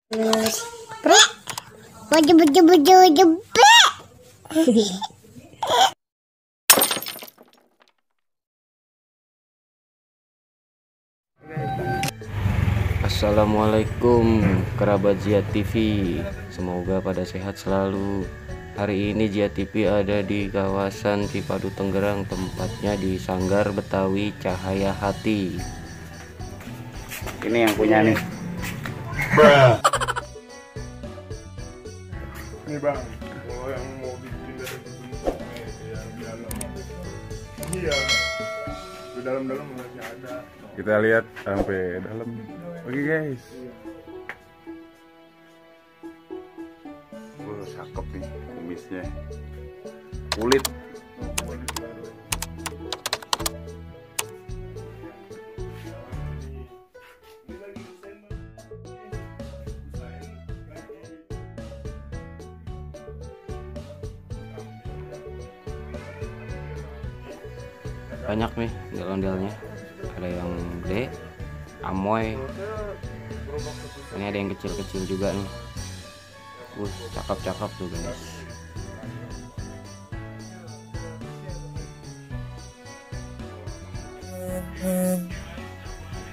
Perut. Wajib. Assalamualaikum kerabat Zia TV, semoga pada sehat selalu. Hari ini Zia TV ada di kawasan Cipadu Tangerang, tempatnya di Sanggar Betawi Cahaya Hati. Ini yang punya nih. Ini bang, kalau yang mau bikin dari bentuknya yang di dalam, iya, di dalam masih ada. Kita lihat sampai dalam. Oke guys. Cakep nih kumisnya. Kulit. Banyak nih ondel-ondelnya, ada yang gede, amoy, ini ada yang kecil-kecil juga nih. Cakep-cakep tuh guys.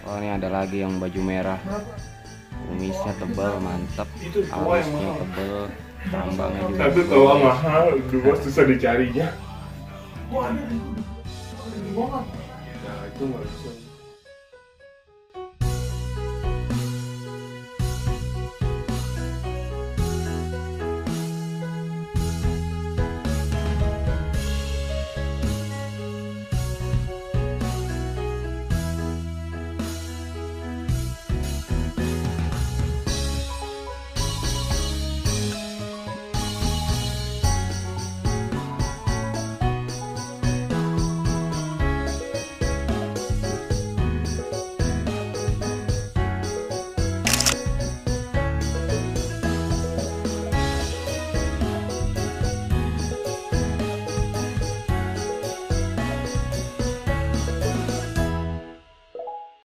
Oh, ini ada lagi yang baju merah, kumisnya tebal, mantap, alisnya tebal, tambangnya juga. Satu tawa mahal, dua susah dicarinya. Ya itu nggak bisa.